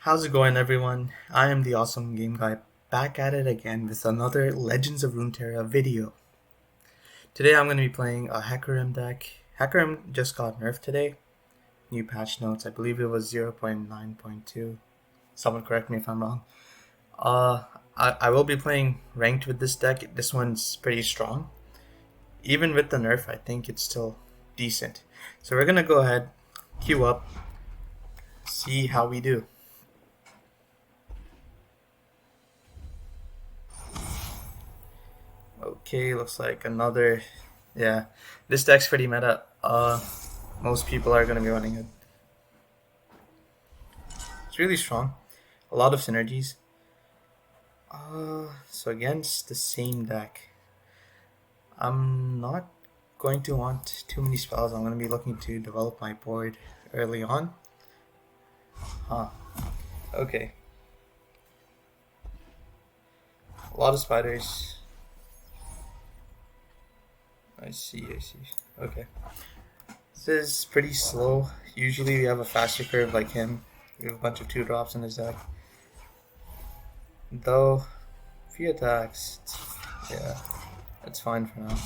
How's it going, everyone? I am the Awesome Game Guy, back at it again with another Legends of Runeterra video. Today I'm going to be playing a Hecarim deck. Hecarim just got nerfed today. New patch notes, I believe it was 0.9.2. Someone correct me if I'm wrong. I will be playing ranked with this deck. This one's pretty strong. Even with the nerf, I think it's still decent. So we're going to go ahead, queue up, see how we do. Okay, looks like another. Yeah, this deck's pretty meta. Most people are gonna be running it. It's really strong. A lot of synergies. So against the same deck, I'm not going to want too many spells. I'm gonna be looking to develop my board early on. Huh. Okay. A lot of spiders. I see. Okay. This is pretty slow. Usually we have a faster curve like him. We have a bunch of 2-drops in his deck. Though, if he attacks, yeah, that's fine for now.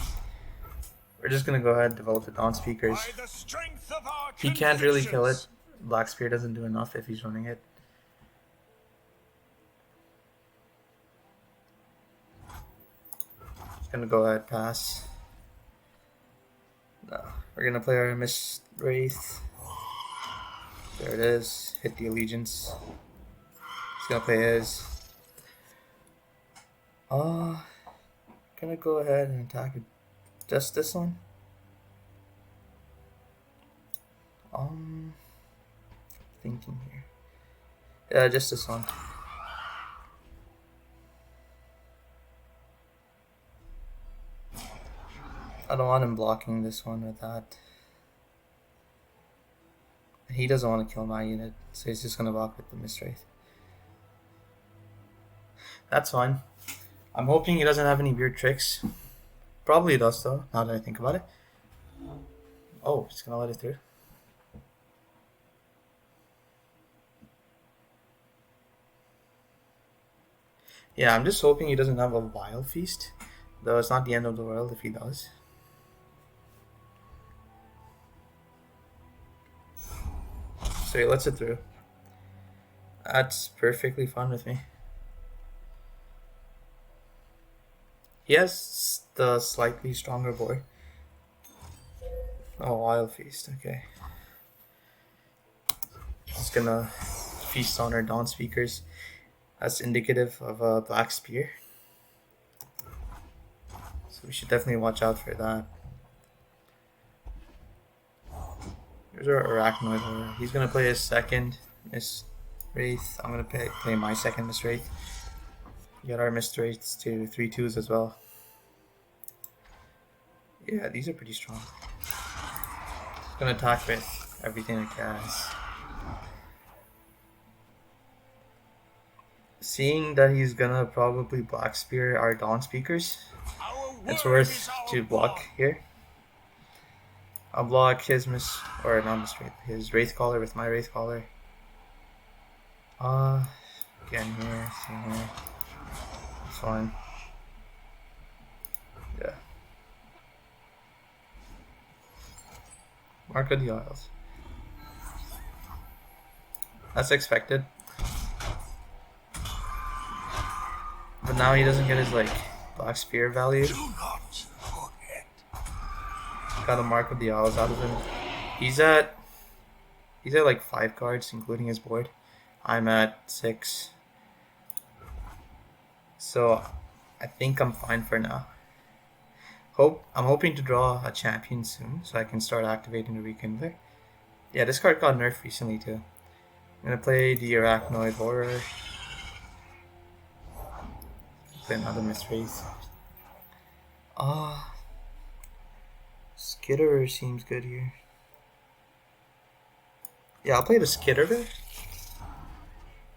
We're just gonna go ahead and develop the Dawn Speakers. He can't really kill it. Black Spear doesn't do enough if he's running it. Just gonna go ahead pass. No, we're gonna play our Mist Wraith. There it is. Hit the Allegiance. He's gonna play his. Gonna go ahead and attack it. Just this one. Thinking here. Yeah, just this one. I don't want him blocking this one or that. He doesn't want to kill my unit, so he's just gonna block with the Mist Wraith. That's fine. I'm hoping he doesn't have any weird tricks. Probably does though, now that I think about it. Oh, he's gonna let it through. Yeah, I'm just hoping he doesn't have a Wild Feast. Though it's not the end of the world if he does. So he lets it through. That's perfectly fine with me. He has the slightly stronger board. Oh, Wild Feast, okay. He's gonna feast on our Dawn Speakers. That's indicative of a Black Spear. So we should definitely watch out for that. Here's our Arachnoid. He's gonna play his second Mist Wraith. I'm gonna play my second Mist Wraith. We got our Mist Wraiths to 3/2s as well. Yeah, these are pretty strong. Just gonna attack with everything it has. Seeing that he's gonna probably Black Spear our Dawn Speakers, it's worth to block here. I'll block his his Wraith Caller with my Wraith Caller. Again here, same here. It's fine. Yeah. Mark of the Isles. That's expected. But now he doesn't get his Black Spear value. Got a Mark of the Isles out of him. He's at like 5 cards, including his board. I'm at 6. So I think I'm fine for now. I'm hoping to draw a champion soon, so I can start activating the Rekindler. Yeah, this card got nerfed recently too. I'm gonna play the Arachnoid Horror. Play another Mist Wraith. Skitterer seems good here. Yeah, I'll play the Skitterer.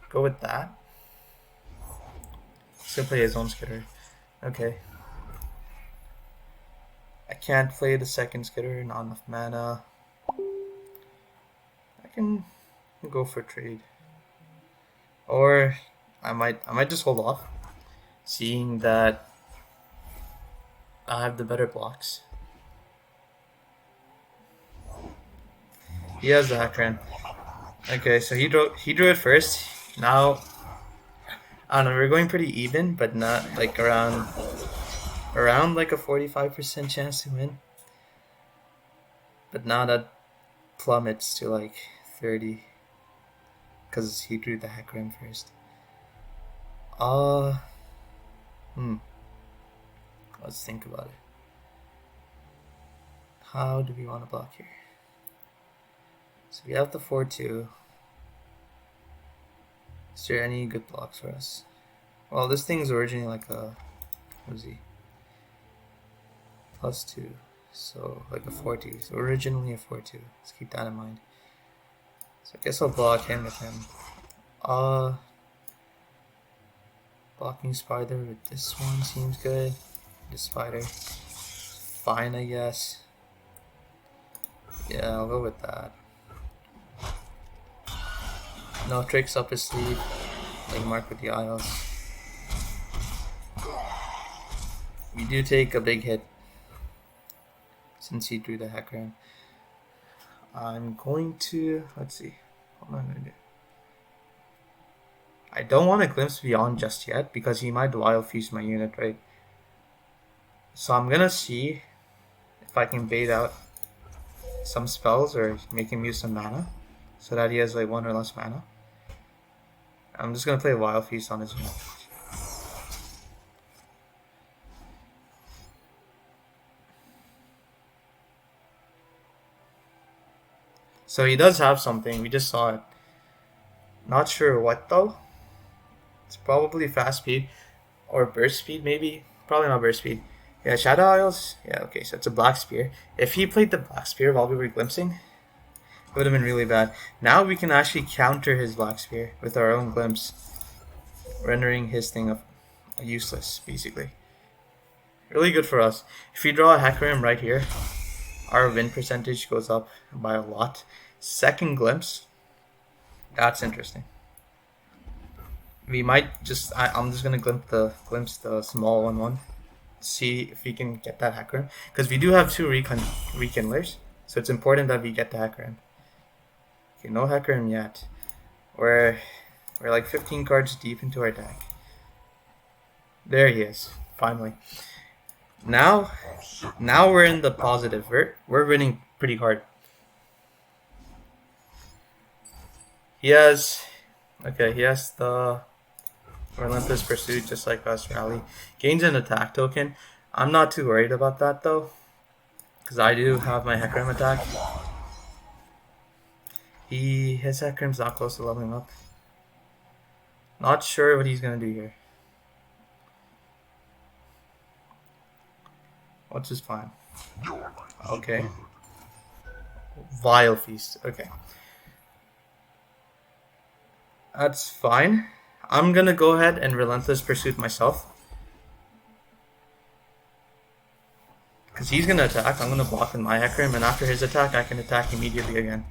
Go with that. He's gonna play his own Skitterer. Okay. I can't play the second Skitterer, not enough mana. I can go for trade. Or I might just hold off, seeing that I have the better blocks. He has the Hecarim. Okay, so he drew it first. Now I don't know, we're going pretty even, but not like around like a 45% chance to win. But now that plummets to like 30 because he drew the Hecarim first. Uh hmm. Let's think about it. How do we want to block here? So we have the 4-2. Is there any good blocks for us? Well, this thing's originally like a, what is he? +2. So like a 4-2. So originally a 4-2. Let's keep that in mind. So I guess I'll block him with him. Blocking spider with this one seems good. This spider. Fine, I guess. Yeah, I'll go with that. No tricks up his sleeve, like Mark with the Isles. We do take a big hit since he drew the Hecarim. I'm going to, let's see, what am I going to do? I don't want to glimpse beyond just yet because he might wild fuse my unit, right? So I'm going to see if I can bait out some spells or make him use some mana so that he has like 1 or less mana. I'm just going to play a Wild Feast on his unit. So he does have something, we just saw it. Not sure what though. It's probably fast speed or burst speed maybe. Probably not burst speed. Yeah, Shadow Isles. Yeah, okay, so it's a Black Spear. If he played the Black Spear while we were glimpsing, it would have been really bad. Now we can actually counter his Black Spear with our own glimpse, rendering his thing useless, basically. Really good for us. If we draw a Hecarim right here, our win percentage goes up by a lot. Second glimpse, that's interesting. We might just, I'm just gonna glimpse the small one. See if we can get that Hecarim, because we do have 2 rekindlers, so it's important that we get the Hecarim. Okay, no Hecarim yet. We're like 15 cards deep into our deck. There he is, finally. Now we're in the positive. We're winning pretty hard. He has the Relentless Pursuit, just like us. Rally gains an attack token. I'm not too worried about that though, because I do have my Hecarim attack. His Hecarim's not close to leveling up. Not sure what he's gonna do here. What's his plan? Okay. Vile Feast. Okay. That's fine. I'm gonna go ahead and Relentless Pursuit myself. Because he's gonna attack. I'm gonna block with my Hecarim, and after his attack, I can attack immediately again.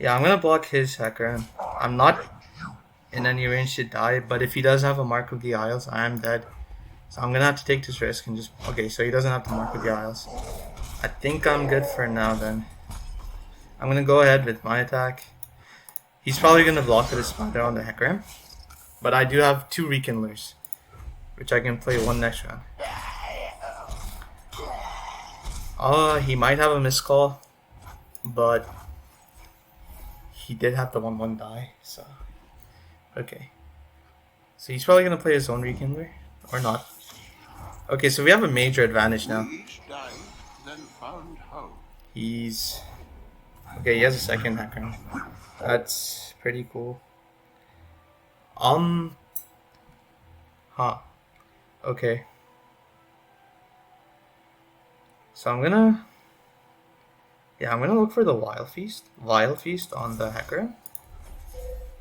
Yeah, I'm gonna block his Hecarim. I'm not in any range to die, but if he does have a Mark of the Isles, I am dead. So I'm gonna have to take this risk and just... Okay, so he doesn't have to Mark of the Isles. I think I'm good for now then. I'm gonna go ahead with my attack. He's probably gonna block with his spider on the Hecarim. But I do have 2 rekindlers, which I can play one next round. He might have a miscall, but he did have the 1/1 die, so okay. So he's probably gonna play his own rekindler, or not. Okay, so we have a major advantage now. He's okay. He has a second Hecarim. That's pretty cool. Okay. So I'm gonna look for the Wild Feast on the Hecarim.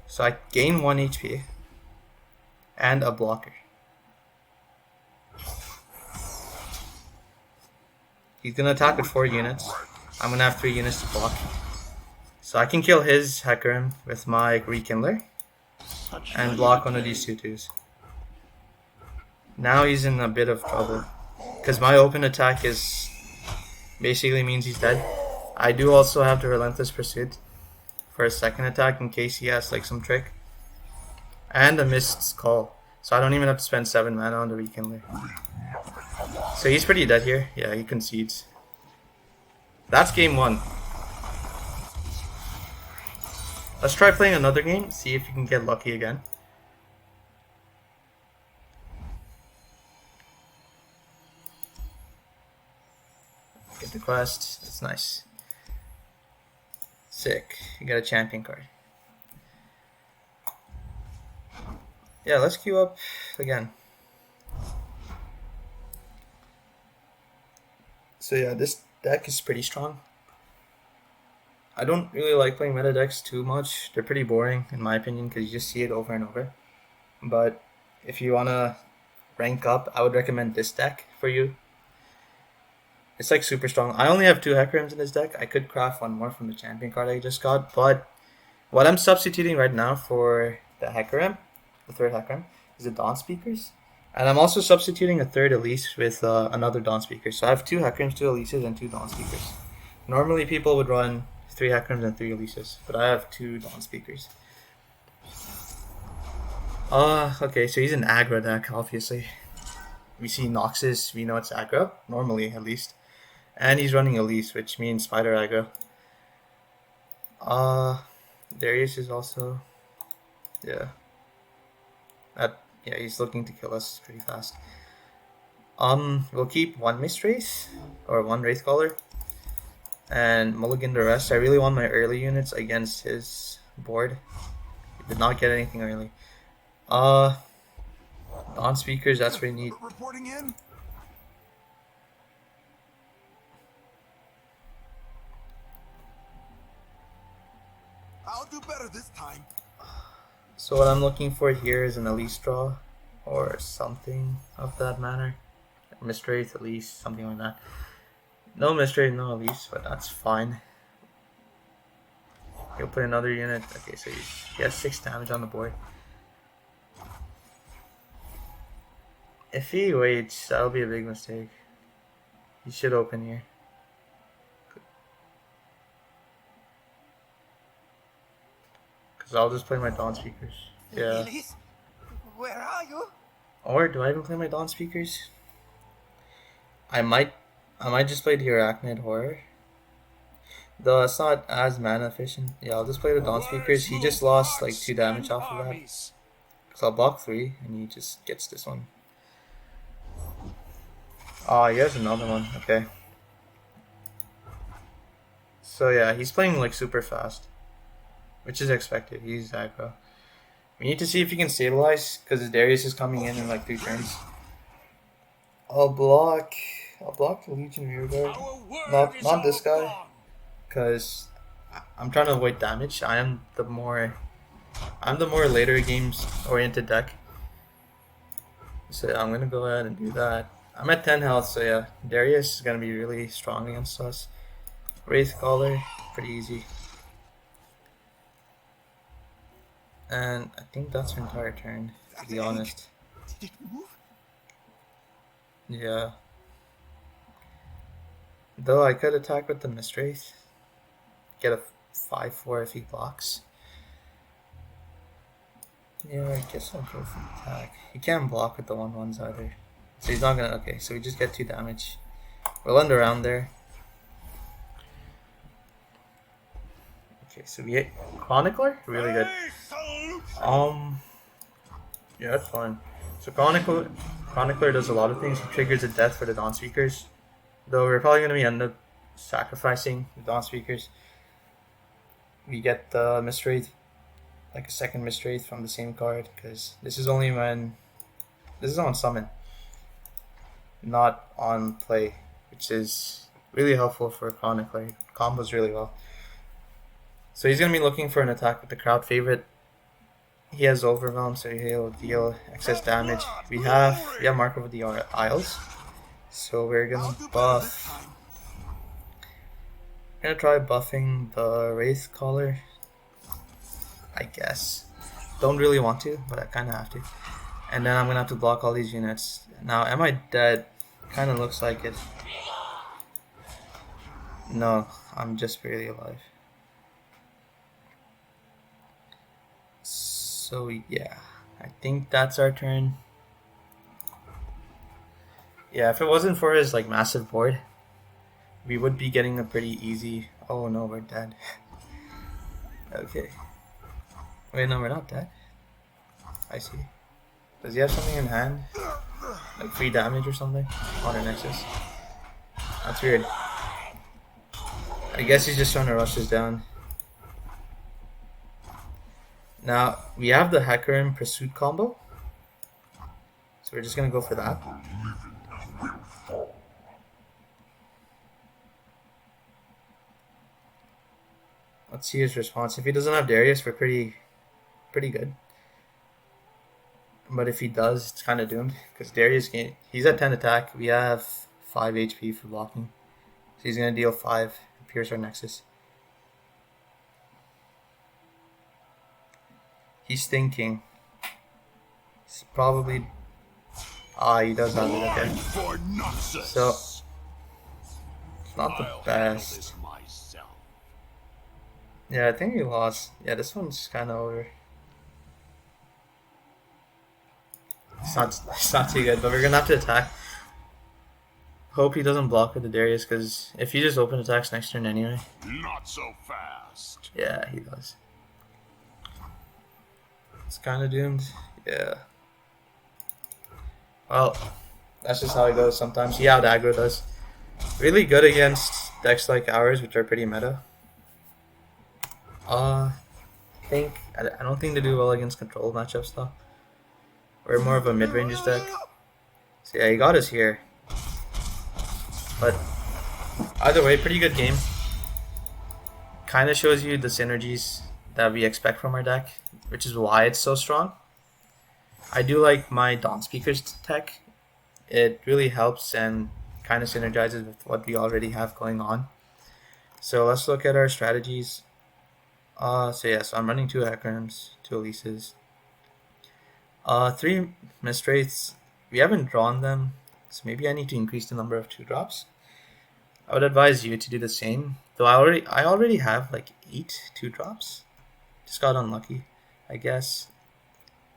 So I gain 1 HP and a blocker. He's gonna attack with 4 units. I'm gonna have 3 units to block. So I can kill his Hecarim with my Rekindler and block one of these 2/2s. Now he's in a bit of trouble because my open attack is basically means he's dead. I do also have the Relentless Pursuit for a second attack in case he has like some trick. And a Mist's Call. So I don't even have to spend 7 mana on the Rekindler. So he's pretty dead here. Yeah, he concedes. That's game 1. Let's try playing another game, see if you can get lucky again. Get the quest, that's nice. Sick, you got a champion card. Yeah, let's queue up again. So yeah, this deck is pretty strong. I don't really like playing meta decks too much. They're pretty boring in my opinion because you just see it over and over. But if you want to rank up, I would recommend this deck for you. It's like super strong. I only have 2 Hecarims in this deck. I could craft one more from the champion card I just got. But what I'm substituting right now for the Hecarim, the 3rd Hecarim, is the Dawn Speakers. And I'm also substituting a 3rd Elise with another Dawn Speaker. So I have 2 Hecarims, 2 Elises, and 2 Dawn Speakers. Normally people would run 3 Hecarims and 3 Elises, but I have 2 Dawn Speakers. Okay, so he's an aggro deck, obviously. We see Noxus, we know it's aggro, normally at least. And he's running Elise, which means Spider aggro. Darius is also... Yeah. Yeah, he's looking to kill us pretty fast. We'll keep 1 Mistwraith, or 1 Wraithcaller, and mulligan the rest. I really want my early units against his board. He did not get anything early. Dawn Speakers, that's what we need. Reporting in. I'll do better this time. So what I'm looking for here is an Elise draw, or something of that manner. Mistwraith, Elise, something like that. No Mistwraith, no Elise, but that's fine. He'll put another unit. Okay, so he has 6 damage on the board. If he waits, that'll be a big mistake. He should open here. Because I'll just play my Dawn Speakers. Yeah. Elise, where are you? Or do I even play my Dawn Speakers? I might just play the Arachnid Horror. Though it's not as mana efficient. Yeah, I'll just play the Dawn Speakers. He just lost like 2 damage off of that. Because I'll block 3 and he just gets this one. Oh, he has another one. Okay. So yeah, he's playing like super fast. Which is expected. He's aggro. We need to see if he can stabilize because Darius is coming in like 3 turns. I'll block the Legion Rearguard. Not this guy. Because I'm trying to avoid damage. I'm the more later games oriented deck. So yeah, I'm gonna go ahead and do that. I'm at 10 health, so yeah, Darius is gonna be really strong against us. Wraithcaller, pretty easy. And I think that's her entire turn, to be honest. Did it move? Yeah. Though I could attack with the Mistwraith. Get a 5/4 if he blocks. Yeah, I guess I'll go for the attack. He can't block with the 1/1s either. So he's not gonna... Okay, so we just get 2 damage. We'll end around there. Okay, so we hit Chronicler? Really good. Yeah, that's fine. So Chronicler does a lot of things. He triggers a death for the Dawn Speakers. Though we're probably gonna end up sacrificing the Dawn Speakers. We get the Mistwraith, like a second Mistwraith from the same card, because this is only when... This is on summon, not on play, which is really helpful for Chronicler. It combos really well. So he's going to be looking for an attack with the crowd favorite. He has overwhelm, so he'll deal excess damage. We Move have already. Mark of the Isles, so we're I'll gonna do better this buff. time. Gonna try buffing the Wraith Caller, I guess. Don't really want to, but I kind of have to. And then I'm gonna have to block all these units. Now, am I dead? Kind of looks like it. No, I'm just barely alive. So yeah, I think that's our turn. Yeah, if it wasn't for his like massive board, we would be getting a pretty easy. Oh no, we're dead. Okay. Wait, no, we're not dead. I see. Does he have something in hand? Like free damage or something? On our Nexus? That's weird. I guess he's just trying to rush us down. Now, we have the Hecarim Pursuit combo. So we're just gonna go for that. Let's see his response. If he doesn't have Darius, we're pretty good. But if he does, it's kind of doomed. Because Darius, he's at 10 attack. We have 5 HP for blocking. So he's going to deal 5 and pierce our Nexus. He's thinking. He's probably... Ah, he does have it, okay. So, it's not the best. Yeah, I think we lost. Yeah, this one's kind of over. It's not too good, but we're going to have to attack. Hope he doesn't block with the Darius, because if he just open attacks next turn anyway. Not so fast. Yeah, he does. It's kind of doomed. Yeah. Well, that's just how it goes sometimes. See how the aggro does. Really good against decks like ours, which are pretty meta. I don't think they do well against control matchups though. We're more of a mid-range deck. So yeah, he got us here. But either way, pretty good game. Kind of shows you the synergies that we expect from our deck, which is why it's so strong. I do like my Dawn Speakers tech. It really helps and kind of synergizes with what we already have going on. So let's look at our strategies. So I'm running 2 Hecarims, 2 Elises. 3 Mistwraiths. We haven't drawn them, so maybe I need to increase the number of 2-drops. I would advise you to do the same. Though I already have like 8 2-drops. Just got unlucky, I guess.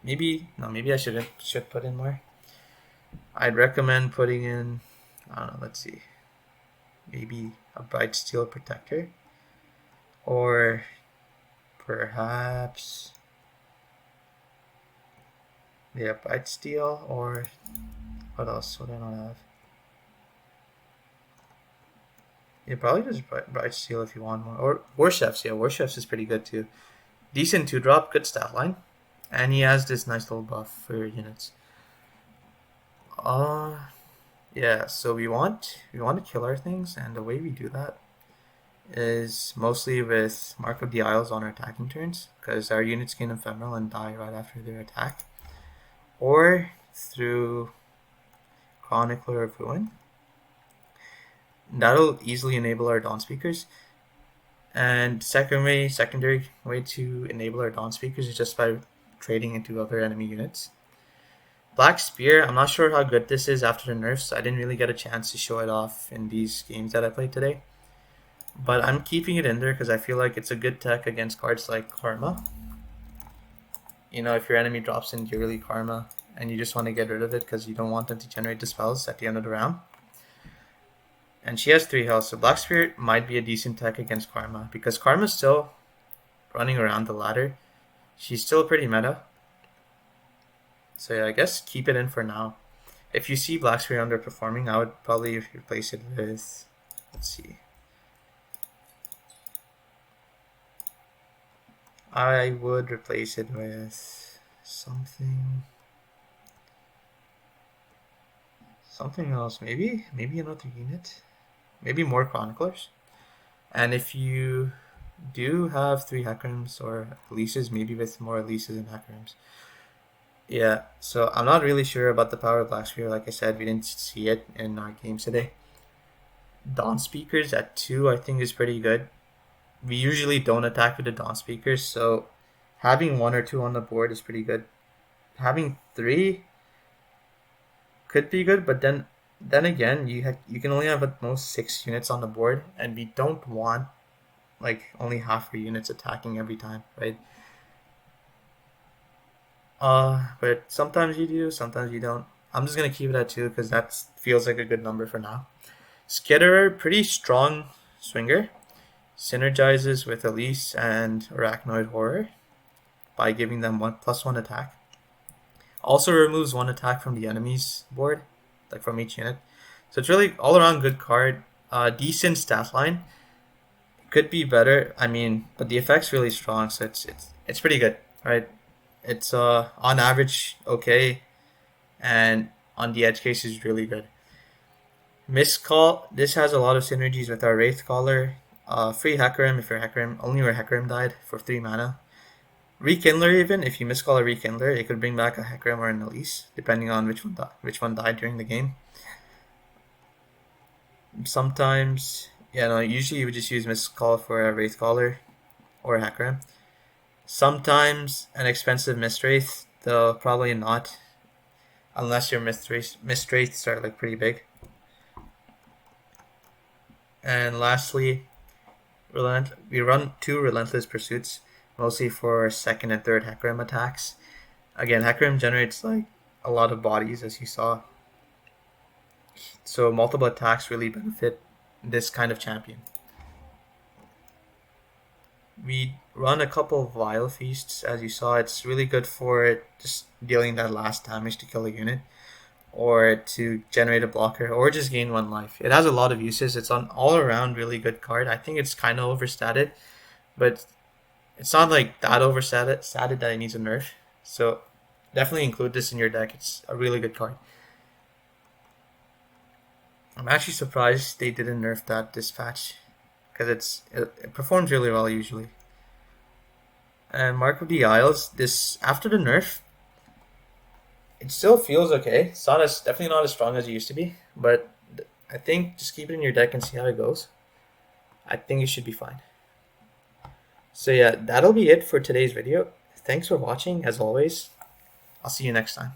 Maybe I should put in more. I'd recommend putting in, I don't know, let's see, maybe a Bright Steel Protector, or perhaps, yeah, Bright Steel, or what else would I not have? Yeah, probably just Bright Steel if you want more, or War Chefs. Yeah, War Chefs is pretty good too. Decent 2-drop, good stat line, and he has this nice little buff for your units. Yeah, so we want to kill our things, and the way we do that is mostly with Mark of the Isles on our attacking turns, because our units gain ephemeral and die right after their attack, or through Chronicler of Ruin. That'll easily enable our Dawn Speakers. And secondary way to enable our Dawn Speakers is just by trading into other enemy units. Black Spear, I'm not sure how good this is after the nerfs. I didn't really get a chance to show it off in these games that I played today. But I'm keeping it in there because I feel like it's a good tech against cards like Karma. You know, if your enemy drops into really Karma and you just want to get rid of it because you don't want them to generate the spells at the end of the round. And she has 3 health, so Black Spirit might be a decent tech against Karma because Karma's still running around the ladder. She's still pretty meta. So yeah, I guess keep it in for now. If you see Black Spirit underperforming, I would probably replace it with, let's see. I would replace it with something else. Maybe another unit. Maybe more Chroniclers. And if you do have 3 Hecarims or Elises, maybe with more Elises and Hecarims. Yeah, so I'm not really sure about the power of Black Spear. Like I said, we didn't see it in our games today. Dawn Speakers at 2, I think, is pretty good. We usually don't attack with the Dawn Speakers, so having 1 or 2 on the board is pretty good. Having 3 could be good, but then again, you can only have at most 6 units on the board, and we don't want like only half your units attacking every time, right? But sometimes you do, sometimes you don't. I'm just gonna keep it at 2 because that feels like a good number for now. Skitterer, pretty strong swinger, synergizes with Elise and Arachnoid Horror by giving them 1+1 attack. Also removes 1 attack from the enemy's board, like from each unit. So it's really all around good card. Decent stat line. Could be better. I mean, but the effect's really strong, so it's pretty good, right? It's on average okay, and on the edge case is really good. Miscall. This has a lot of synergies with our Wraith Caller. Free Hecarim if your Hecarim only your Hecarim died for 3 mana. Rekindler, even if you miscall a Rekindler, it could bring back a Hecarim or an Elise, depending on which one died during the game. Sometimes, yeah, no, usually you would just use miscall for a Wraith Caller or a Hecarim. Sometimes an expensive Mistwraith, though probably not, unless your Mistwraiths are like pretty big. And lastly, we run 2 Relentless Pursuits, mostly for second and third Hecarim attacks. Again, Hecarim generates like a lot of bodies, as you saw. So multiple attacks really benefit this kind of champion. We run a couple of Vile Feasts, as you saw. It's really good for just dealing that last damage to kill a unit, or to generate a blocker, or just gain 1 life. It has a lot of uses. It's an all-around really good card. I think it's kind of overstated, but it's not like that overstated that it needs a nerf. So definitely include this in your deck. It's a really good card. I'm actually surprised they didn't nerf that dispatch, because it performs really well usually. And Mark of the Isles, this after the nerf, it still feels okay. It's not as definitely not as strong as it used to be, but I think just keep it in your deck and see how it goes. I think it should be fine. So yeah, that'll be it for today's video. Thanks for watching, as always. I'll see you next time.